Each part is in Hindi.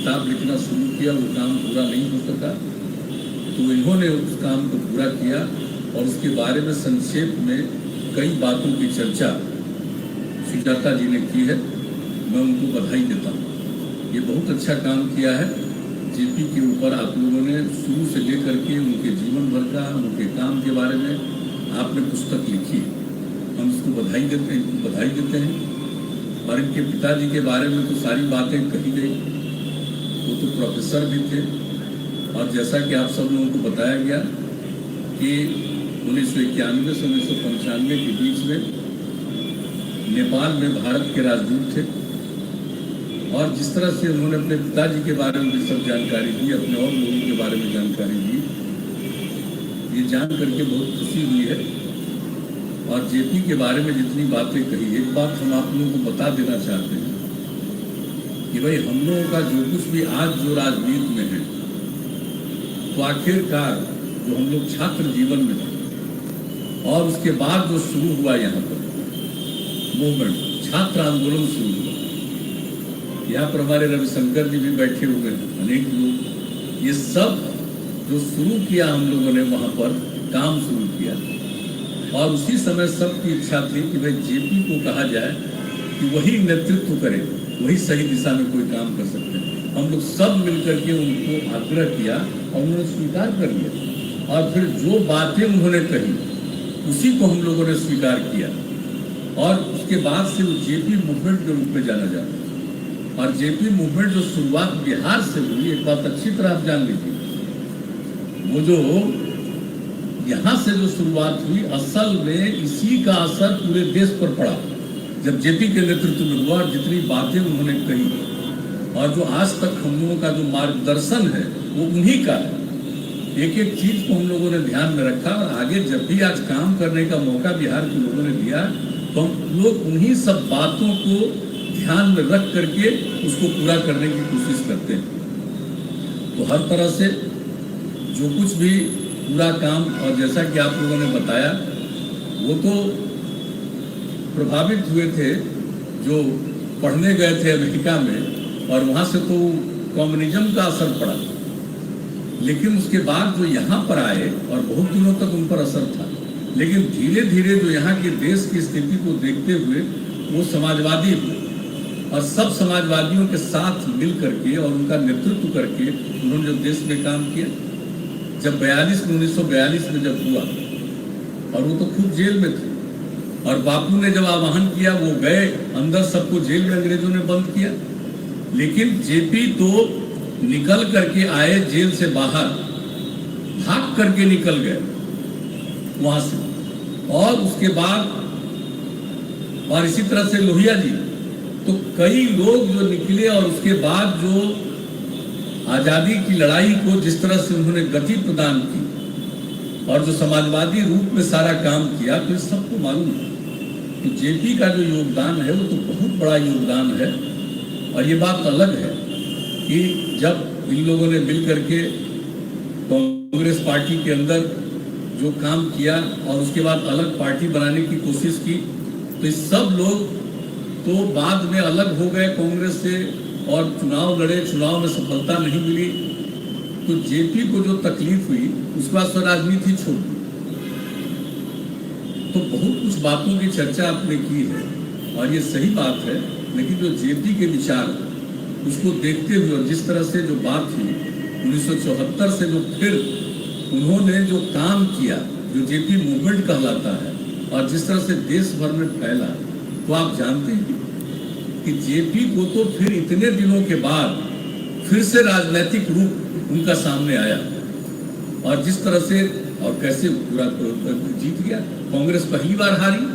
किताब लिखना शुरू किया, वो काम पूरा नहीं हो सका, तो इन्होंने उस काम को पूरा किया और उसके बारे में संक्षेप में कई बातों की चर्चा सुजाता जी ने की है। मैं उनको बधाई देता हूँ। ये बहुत अच्छा काम किया है। जेपी के ऊपर आप लोगों ने शुरू से लेकर के उनके जीवन भर का, उनके काम के बारे में आपने पुस्तक लिखी। हम इसको बधाई देते हैं। और इनके पिताजी के बारे में तो सारी बातें कही गई। वो तो प्रोफेसर भी थे और जैसा कि आप सब लोगों को बताया गया कि 1991 से 1995 के बीच में नेपाल में भारत के राजदूत थे और जिस तरह से उन्होंने अपने पिताजी के बारे में भी सब जानकारी दी, अपने और लोगों के बारे में जानकारी दी, ये जान करके बहुत खुशी हुई है। और जेपी के बारे में जितनी बातें कही, एक बात हम आप लोगों को बता देना चाहते हैं कि भाई हम लोगों का जो कुछ भी आज जो राजनीति में है, तो आखिरकार जो हम लोग छात्र जीवन में थे और उसके बाद जो शुरू हुआ यहाँ पर मूवमेंट, छात्र आंदोलन शुरू हुआ। यहाँ पर हमारे रविशंकर जी भी बैठे हुए हैं, अनेक लोग। ये सब जो शुरू किया हम लोगों ने वहाँ पर काम शुरू किया और उसी समय सबकी इच्छा थी कि भाई जेपी को कहा जाए कि वही नेतृत्व करे, वही सही दिशा में कोई काम कर सकते हैं। हम लोग सब मिलकर के उनको आग्रह किया और उन्होंने स्वीकार कर लिया और फिर जो बातें उन्होंने कही उसी को हम लोगों ने स्वीकार किया और उसके बाद से वो जेपी मूवमेंट के रूप में जाना जाता है। और जेपी मूवमेंट जो शुरुआत बिहार से हुई, एक बात अच्छी तरह आप जान लीजिए, वो जो यहाँ से जो शुरुआत हुई, असल में इसी का असर पूरे देश पर पड़ा जब जेपी के नेतृत्व में हुआ और जितनी बातें उन्होंने कही और जो आज तक हम लोगों का जो मार्गदर्शन है वो उन्हीं का है। एक एक चीज को हम लोगों ने ध्यान में रखा और आगे जब भी आज काम करने का मौका बिहार के लोगों ने दिया तो हम लोग उन्हीं सब बातों को ध्यान में रख करके उसको पूरा करने की कोशिश करते हैं। तो हर तरह से जो कुछ भी पूरा काम, और जैसा कि आप लोगों ने बताया, वो तो प्रभावित हुए थे जो पढ़ने गए थे अमेरिका में और वहाँ से तो कम्युनिज्म का असर पड़ा, लेकिन उसके बाद जो यहाँ पर आए और बहुत दिनों तक उन पर असर था, लेकिन धीरे धीरे जो यहाँ के देश की स्थिति को देखते हुए वो समाजवादी हुए और सब समाजवादियों के साथ मिल करके और उनका नेतृत्व करके उन्होंने जो देश में काम किया। जब 1942 में जब हुआ और वो तो खुद जेल में थे और बापू ने जब आह्वान किया वो गए अंदर, सबको जेल में अंग्रेजों ने बंद किया, लेकिन जेपी तो निकल करके आए जेल से बाहर, भाग करके निकल गए वहां से। और उसके बाद और इसी तरह से लोहिया जी, तो कई लोग जो निकले और उसके बाद जो आजादी की लड़ाई को जिस तरह से उन्होंने गति प्रदान की और जो समाजवादी रूप में सारा काम किया, तो सबको मालूम है। तो जेपी का जो योगदान है वो तो बहुत बड़ा योगदान है। और ये बात अलग है कि जब इन लोगों ने मिल करके कांग्रेस पार्टी के अंदर जो काम किया और उसके बाद अलग पार्टी बनाने की कोशिश की, तो सब लोग तो बाद में अलग हो गए कांग्रेस से और चुनाव लड़े, चुनाव में सफलता नहीं मिली। तो जेपी को जो तकलीफ हुई उसके बाद से राजनीति छोड़ दी। तो बहुत कुछ बातों की चर्चा आपने की है और ये सही बात है, लेकिन जो जेपी के विचार उसको देखते हुए और जिस तरह से जो बात हुई 1974 से जो फिर उन्होंने जो काम किया, जो जेपी मूवमेंट कहलाता है और जिस तरह से देश भर में फैला, तो आप जानते हैं कि जेपी को तो फिर इतने दिनों के बाद फिर से राजनीतिक रूप उनका सामने आया और जिस तरह से और कैसे पूरा जीत गया। कांग्रेस पहली बार हारी,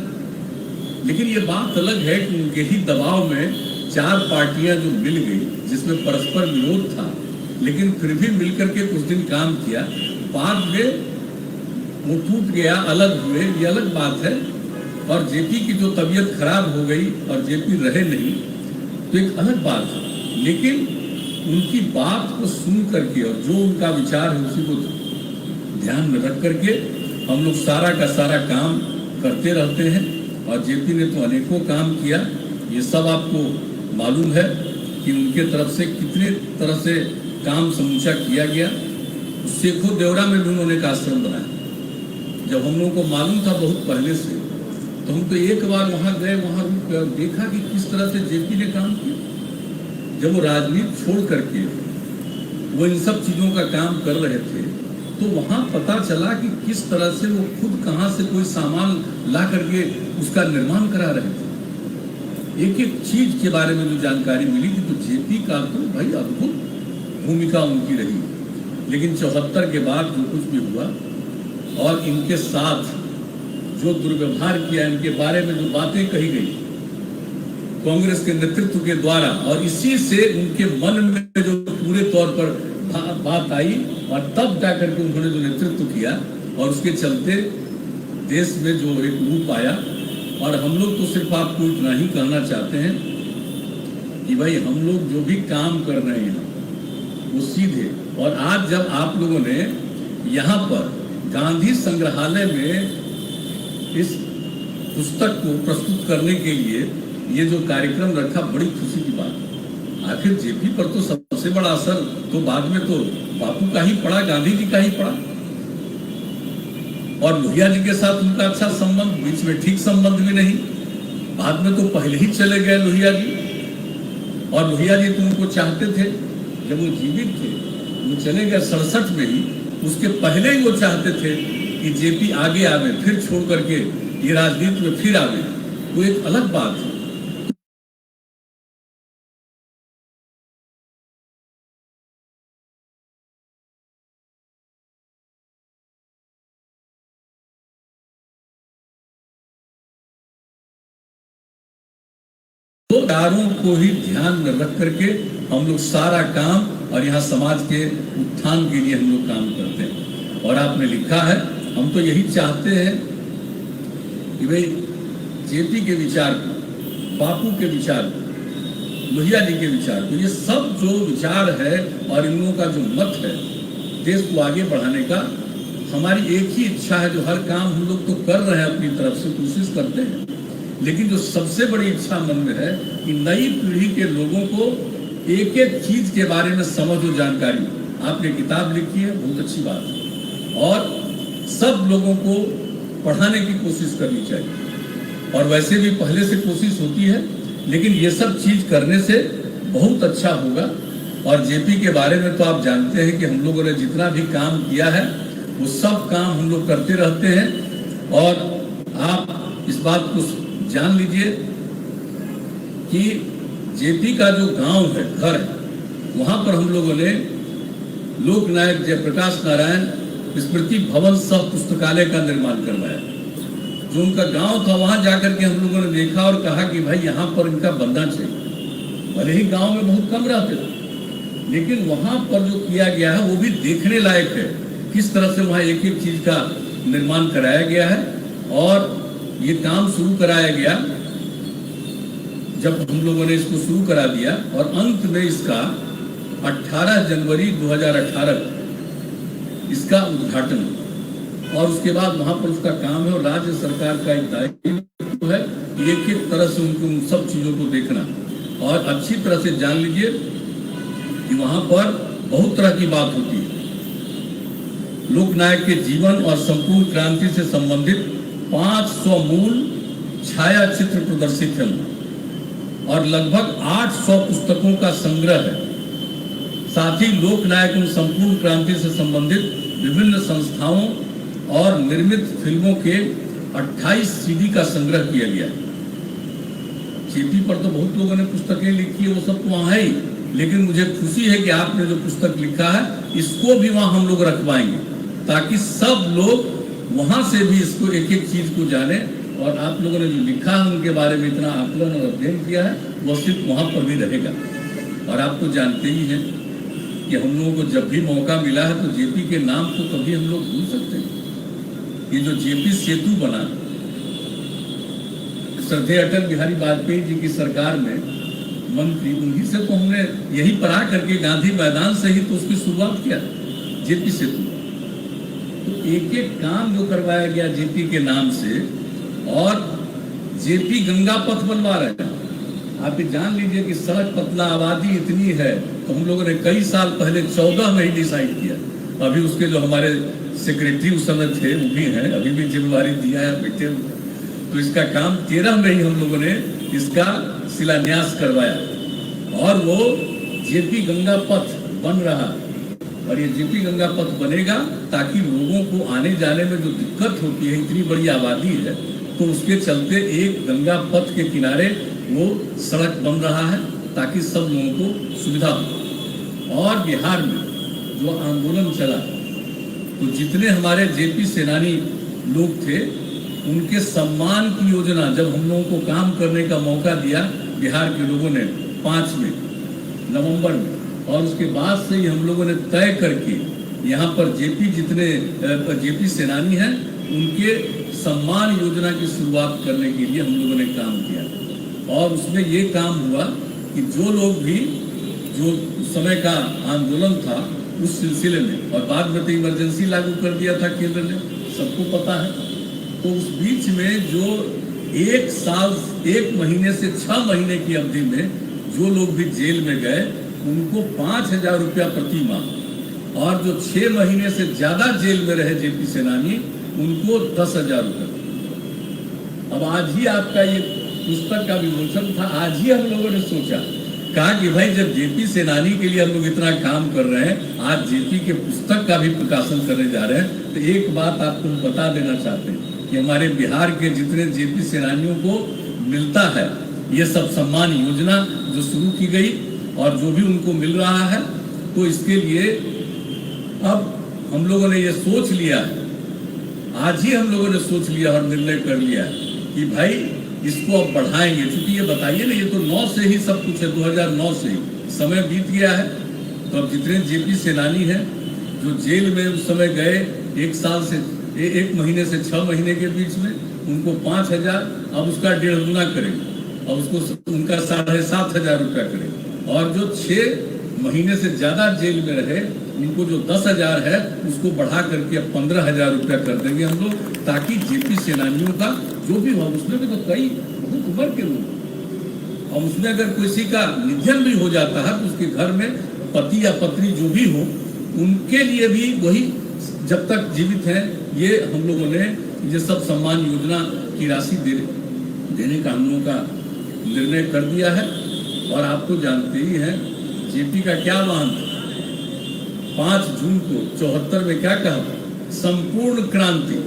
लेकिन ये बात अलग है कि उनके ही दबाव में 4 पार्टियां जो मिल गई जिसमें परस्पर विरोध था, लेकिन फिर भी मिलकर के कुछ दिन काम किया, बाद में वो टूट गया, अलग हुए, ये अलग बात है। और जेपी की जो तबीयत खराब हो गई और जेपी रहे नहीं, तो एक अलग बात है। लेकिन उनकी बात को सुन करके और जो उनका विचार है उसी को ध्यान में रख करके हम लोग सारा का सारा काम करते रहते हैं। और जेपी ने तो अनेकों काम किया, ये सब आपको मालूम है। कि उनके तरफ से कितने तरह से काम समूचा किया गया। सेखो देवरा में भी उन्होंने एक आश्रम बनाया। जब हम लोगों को मालूम था बहुत पहले से, तो हम तो एक बार वहां गए, वहां देखा कि किस तरह से जेपी ने काम किया। जब वो राजनीति छोड़ करके वो इन सब चीजों का काम कर रहे थे, तो वहां पता चला कि किस तरह से वो खुद कहां से कोई सामान ला करके उसका निर्माण करा रहे थे। एक एक चीज के बारे में जो जानकारी मिली थी, तो जेपी का तो भाई अद्भुत भूमिका उनकी रही। लेकिन 74 के बाद जो कुछ भी हुआ और इनके साथ जो दुर्व्यवहार किया, इनके बारे में जो बातें कही गई कांग्रेस के नेतृत्व के द्वारा, और इसी से उनके मन में जो पूरे तौर पर बात आई, और तब जाकर के उन्होंने जो नेतृत्व किया, और उसके चलते देश में जो एक रूप आया। और हम लोग तो सिर्फ आपको इतना ही कहना चाहते हैं कि भाई हम लोग जो भी काम कर रहे हैं वो सीधे, और आज जब आप लोगों ने यहाँ पर गांधी संग्रहालय में इस पुस्तक को प्रस्तुत करने के लिए ये जो कार्यक्रम रखा, बड़ी खुशी की बात है। आखिर जेपी पर तो सबसे बड़ा असर तो बाद में तो बापू का ही पड़ा, गांधी जी का ही पड़ा, और लोहिया जी के साथ उनका अच्छा संबंध, बीच में ठीक संबंध भी नहीं। बाद में तो पहले ही चले गए लोहिया जी, और लोहिया जी तो उनको चाहते थे जब वो जीवित थे, वो चले गए 67 में ही। उसके पहले ही वो चाहते थे कि जेपी आगे आवे, फिर छोड़ करके ये राजनीति में फिर आवे, वो एक अलग बात है। तो दारों को ही ध्यान में रख करके हम लोग सारा काम, और यहाँ समाज के उत्थान के लिए हम लोग काम करते हैं। और आपने लिखा है, हम तो यही चाहते हैं कि भाई जेपी के विचार को, बापू के विचार को, लोहिया जी के विचार को, ये सब जो विचार है और इन लोगों का जो मत है देश को आगे बढ़ाने का, हमारी एक ही इच्छा है। जो हर काम हम लोग तो कर रहे हैं, अपनी तरफ से कोशिश करते हैं, लेकिन जो सबसे बड़ी इच्छा मन में है कि नई पीढ़ी के लोगों को एक एक चीज के बारे में समझ और जानकारी। आपने किताब लिखी है, बहुत अच्छी बात है, और सब लोगों को पढ़ाने की कोशिश करनी चाहिए। और वैसे भी पहले से कोशिश होती है, लेकिन ये सब चीज करने से बहुत अच्छा होगा। और जेपी के बारे में तो आप जानते हैं कि हम लोगों ने जितना भी काम किया है वो सब काम हम लोग करते रहते हैं। और आप इस बात को जान लीजिए कि जेपी का जो गांव है, घर है, वहां पर हम लोगों ने लोक नायक जयप्रकाश नारायण स्मृति भवन सह पुस्तकालय का निर्माण करवाया। जो उनका गांव था, वहां जाकर के हम लोगों ने देखा और कहा कि भाई यहाँ पर इनका बनना चाहिए। भले ही गांव में बहुत कम रहते थे, लेकिन वहां पर जो किया गया है वो भी देखने लायक है। किस तरह से वहां एक एक चीज का निर्माण कराया गया है, और ये काम शुरू कराया गया जब हम लोगों ने इसको शुरू करा दिया, और अंत में इसका 18 जनवरी 2018 इसका उद्घाटन, और उसके बाद वहां पर उसका काम है। और राज्य सरकार का एक दायित्व है कि एक एक तरह से उनको उन सब चीजों को देखना। और अच्छी तरह से जान लीजिए कि वहां पर बहुत तरह की बात होती है। लोकनायक के जीवन और संपूर्ण क्रांति से संबंधित 500 मूल छाया चित्र प्रदर्शित है, और लगभग 800 पुस्तकों का संग्रह है। साथ ही लोकनायक एवं संपूर्ण क्रांति से संबंधित विभिन्न संस्थाओं और निर्मित फिल्मों के 28 सीडी का संग्रह किया गया है। जेपी पर तो बहुत लोगों ने पुस्तकें लिखी है, वो सब तो वहां है ही, लेकिन मुझे खुशी है कि आपने जो पुस्तक लिखा है इसको भी वहां हम लोग रखवाएंगे, ताकि सब लोग वहां से भी इसको एक एक चीज को जाने। और आप लोगों ने जो लिखा है उनके बारे में इतना आकलन और अध्ययन किया है, वो सिर्फ वहां पर भी रहेगा। और आप तो जानते ही हैं कि हम लोगों को जब भी मौका मिला है तो जेपी के नाम को कभी हम लोग भूल सकते हैं। ये जो जेपी सेतु बना, श्रद्धेय अटल बिहारी वाजपेयी जी की सरकार में मंत्री, उन्हीं से तो हमने यही पर आ करके गांधी मैदान से ही तो उसकी शुरुआत किया, जेपी सेतु। तो एक एक काम जो करवाया गया जेपी के नाम से, और जेपी गंगा पथ बनवा रहे हैं। आप ये जान लीजिए कि सड़क पतला, आबादी इतनी है, तो हम लोगों ने कई साल पहले 14 में ही डिसाइड किया। अभी उसके जो हमारे सेक्रेटरी उस समय थे वो भी हैं, अभी भी जिम्मेवारी दिया है बैठे। तो इसका काम 13 में ही हम लोगों ने इसका शिलान्यास करवाया और वो जेपी गंगा पथ बन रहा। और ये जेपी गंगा पथ बनेगा ताकि लोगों को आने जाने में जो दिक्कत होती है, इतनी बड़ी आबादी है, तो उसके चलते एक गंगा पथ के किनारे वो सड़क बन रहा है ताकि सब लोगों को सुविधा हो। और बिहार में जो आंदोलन चला, तो जितने हमारे जेपी सेनानी लोग थे, उनके सम्मान की योजना जब हम लोगों को काम करने का मौका दिया बिहार के लोगों ने 5 नवंबर में, और उसके बाद से ही हम लोगों ने तय करके यहाँ पर जेपी सेनानी हैं, उनके सम्मान योजना की शुरुआत करने के लिए हम लोगों ने काम किया। और उसमें ये काम हुआ कि जो लोग भी, जो समय का आंदोलन था उस सिलसिले में, और बाद में तो इमरजेंसी लागू कर दिया था केंद्र ने, सबको पता है। तो उस बीच में जो 1 साल 1 महीने से 6 महीने की अवधि में जो लोग भी जेल में गए, उनको 5,000 रुपया प्रति माह, और जो 6 महीने से ज्यादा जेल में रहे जेपी सेनानी, उनको 10,000 रुपया। अब आज ही आपका ये पुस्तक का विमोचन था, आज ही हम लोगों ने सोचा, कहा कि भाई जब जेपी सेनानी के लिए हम लोग इतना काम कर रहे हैं, आज जेपी के पुस्तक का भी प्रकाशन करने जा रहे हैं, तो एक बात आपको बता देना चाहते हैं कि हमारे बिहार के जितने जेपी सेनानियों को मिलता है ये सब सम्मान योजना जो शुरू की गई और जो भी उनको मिल रहा है, तो इसके लिए अब हम लोगों ने ये सोच लिया, आज ही हम लोगों ने सोच लिया और निर्णय कर लिया कि भाई इसको अब बढ़ाएंगे। क्योंकि ये बताइए ना, ये तो 9 से ही सब कुछ है, 2009 से ही समय बीत गया है। तो अब जितने जेपी सेनानी हैं जो जेल में उस समय गए 1 महीने से 6 महीने के बीच में, उनको 5,000, अब उसका 1.5 गुना करेंगे, अब उसको उनका 7,500 रुपया करेंगे। और जो 6 महीने से ज्यादा जेल में रहे, उनको जो 10,000 है उसको बढ़ा करके अब 15,000 रुपया कर देंगे हम लोग, ताकि जेपी सेनानियों का जो भी हो, उसमें भी तो कई बहुत उम्र के लोग, और उसमें अगर किसी का निधन भी हो जाता है तो उसके घर में पति या पत्नी जो भी हो, उनके लिए भी वही जब तक जीवित है, ये हम लोगों ने ये सब सम्मान योजना की राशि देने का हम लोगों का निर्णय कर दिया है। और आप तो जानते ही हैं जेपी का क्या मान था, 5 जून को 74 में क्या कहा, संपूर्ण क्रांति।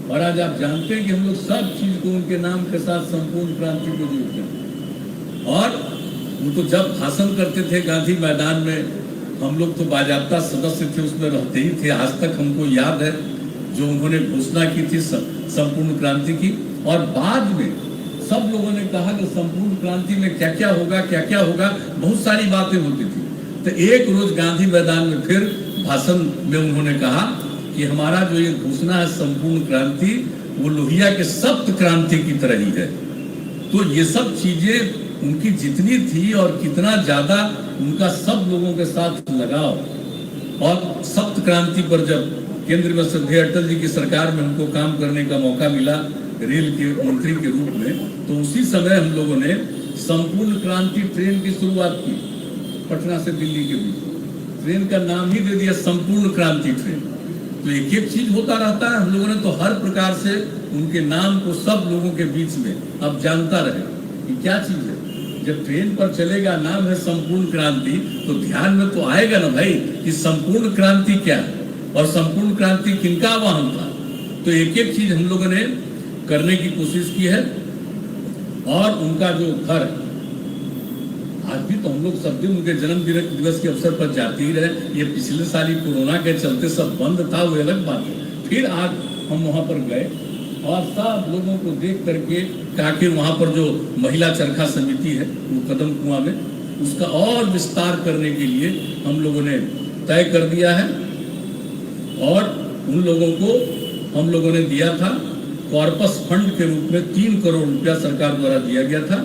और आज आप जानते हैं कि हम लोग सब चीज को उनके नाम के साथ संपूर्ण क्रांति को जोड़ते हैं। और वो तो जब भाषण करते थे गांधी मैदान में, हम लोग तो बाजाबता सदस्य थे, उसमें रहते ही थे। आज तक हमको याद है जो उन्होंने घोषणा की थी संपूर्ण क्रांति की। और बाद में सब लोगों ने कहा कि संपूर्ण क्रांति में क्या क्या होगा, क्या क्या होगा, बहुत सारी बातें होती थी। तो एक रोज गांधी मैदान में फिर भाषण में उन्होंने कहा कि हमारा जो ये घोषणा है संपूर्ण क्रांति, वो लोहिया के सप्त क्रांति की तरह ही है। तो ये सब चीजें उनकी जितनी थी और कितना ज्यादा उनका सब लोगों के साथ लगाव, और सप्त क्रांति पर जब केंद्र में श्रद्धेय अटल जी की सरकार में हमको काम करने का मौका मिला रेल के मंत्री के रूप में, तो उसी समय हम लोगों ने संपूर्ण क्रांति ट्रेन की शुरुआत की। पटना से दिल्ली के बीच ट्रेन का नाम ही दे दिया संपूर्ण क्रांति ट्रेन। तो एक एक चीज होता रहता है, हम लोगों ने तो हर प्रकार से उनके नाम को सब लोगों के बीच में अब जानता रहे कि क्या चीज है। जब ट्रेन पर चलेगा नाम है संपूर्ण क्रांति, तो ध्यान में तो आएगा ना भाई कि संपूर्ण क्रांति क्या है और संपूर्ण क्रांति किनका वाहन था। तो एक एक चीज हम लोगों ने करने की कोशिश की है। और उनका जो घर, आज भी तो हम लोग सब दिन उनके जन्म दिवस के अवसर पर जाते ही रहे। ये पिछले साल ही कोरोना के चलते सब बंद था, वो अलग बात है। फिर आज हम वहां पर गए और सब लोगों को देख करके कहा कि वहां पर जो महिला चरखा समिति है वो कदम कुआं में, उसका और विस्तार करने के लिए हम लोगों ने तय कर दिया है। और उन लोगों को हम लोगों ने दिया था कॉर्पस फंड के रूप में 3 करोड़ रुपया सरकार द्वारा दिया गया था।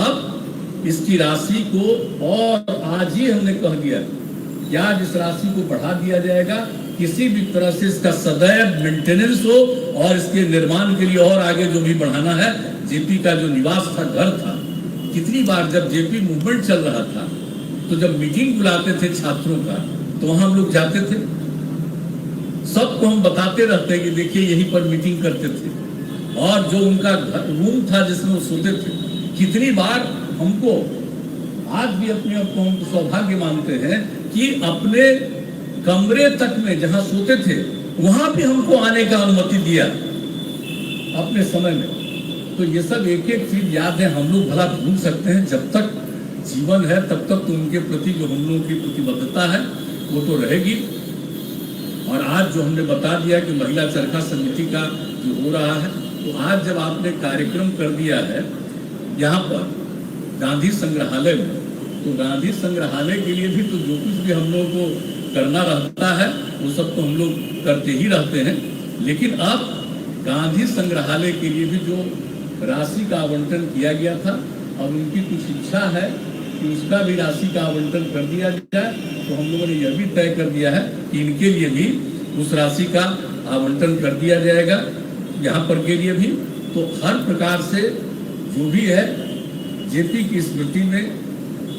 अब इसकी राशि को और आज ही हमने कह दिया कि आज इस राशि को बढ़ा दिया जाएगा, किसी भी तरह से इसका सदैव मेंटेनेंस हो और इसके निर्माण के लिए और आगे जो भी बढ़ाना है। जेपी का जो निवास था, घर था, कितनी बार जब जेपी मूवमेंट चल रहा था तो जब मीटिंग बुलाते थे छात्रों का तो वहां हम लोग जाते थे, सबको हम बताते रहते कि देखिए यहीं पर मीटिंग करते थे। और जो उनका रूम था जिसमें वो सोते थे, कितनी बार हमको आज भी अपने आप को हम सौभाग्य मानते हैं कि अपने कमरे तक में जहां सोते थे वहां भी हमको आने का अनुमति दिया अपने समय में। तो ये सब एक एक चीज याद है, हम लोग भला भूल सकते हैं, जब तक जीवन है तब तक तो उनके प्रति जो हम लोगों की प्रतिबद्धता है वो तो रहेगी। और आज जो हमने बता दिया कि महिला चरखा समिति का जो हो रहा है, तो आज जब आपने कार्यक्रम कर दिया है यहाँ पर गांधी संग्रहालय में, तो गांधी संग्रहालय के लिए भी तो जो कुछ भी हम लोगों को करना रहता है वो सब तो हम लोग करते ही रहते हैं। लेकिन अब गांधी संग्रहालय के लिए भी जो राशि का आवंटन किया गया था, अब उनकी कुछ इच्छा है कि उसका भी राशि का आवंटन कर दिया जाए, तो हम लोगों ने यह भी तय कर दिया है कि इनके लिए भी उस राशि का आवंटन कर दिया जाएगा, यहाँ पर के लिए भी। तो हर प्रकार से जो भी है जेपी की स्मृति में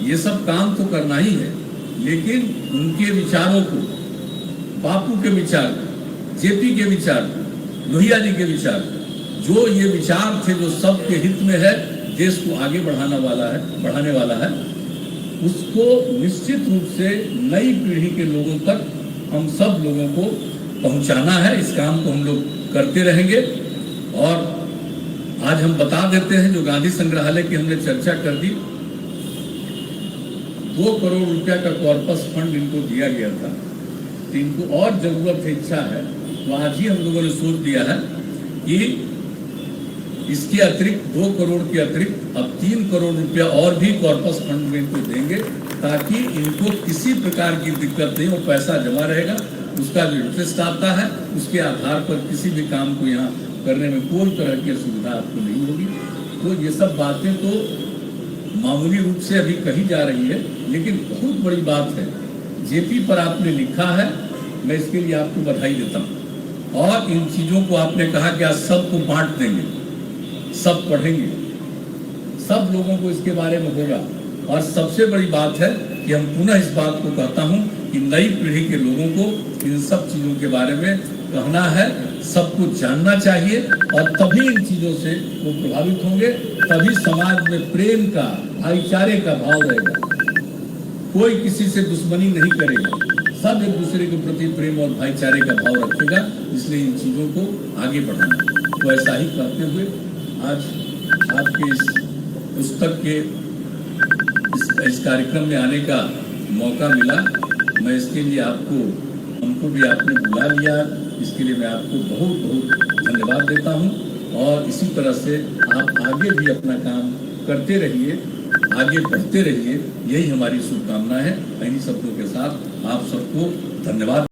ये सब काम तो करना ही है, लेकिन उनके विचारों को, बापू के विचार, जेपी के विचार, लोहिया जी के विचार, जो ये विचार थे जो सबके हित में है, देश को आगे बढ़ाने वाला है, उसको निश्चित रूप से नई पीढ़ी के लोगों तक हम सब लोगों को पहुंचाना है। इस काम को हम लोग करते रहेंगे। और आज हम बता देते हैं, जो गांधी संग्रहालय की हमने चर्चा कर दी, 2 करोड़ रुपया का कॉर्पस फंड इनको दिया गया था, तो इनको और जरूरत है, इच्छा है, तो आज ही हम लोगों ने सोच दिया है कि इसके अतिरिक्त 2 करोड़ के अतिरिक्त अब 3 करोड़ रुपया और भी कॉर्पस फंड में इनको देंगे, ताकि इनको किसी प्रकार की दिक्कत नहीं हो, पैसा जमा रहेगा, उसका जो इंटरेस्ट आता है उसके आधार पर किसी भी काम को यहाँ करने में कोई तरह की असुविधा आपको नहीं होगी। तो ये सब बातें तो मामूली रूप से अभी कही जा रही है, लेकिन बहुत बड़ी बात है, जेपी पर आपने लिखा है, मैं इसके लिए आपको बधाई देता हूँ। और इन चीज़ों को आपने कहा कि आज सबको बांट देंगे, सब पढ़ेंगे, सब लोगों को इसके बारे में होगा। और सबसे बड़ी बात है कि हम पुनः इस बात को कहता हूं कि नई पीढ़ी के लोगों को इन सब चीजों के बारे में कहना है, सब कुछ जानना चाहिए, और तभी इन चीजों से वो प्रभावित होंगे, तभी समाज में प्रेम का, भाईचारे का भाव रहेगा, कोई किसी से दुश्मनी नहीं करेगा, सब एक दूसरे के प्रति प्रेम और भाईचारे का भाव रखेगा। इसलिए इन चीजों को आगे बढ़ाना। तो ऐसा ही करते हुए आज आपके इस पुस्तक के इस कार्यक्रम में आने का मौका मिला, मैं इसके लिए हमको भी आपने बुला लिया, इसके लिए मैं आपको बहुत बहुत धन्यवाद देता हूं। और इसी तरह से आप आगे भी अपना काम करते रहिए, आगे बढ़ते रहिए, यही हमारी शुभकामना है। इन्हीं शब्दों के साथ आप सबको धन्यवाद।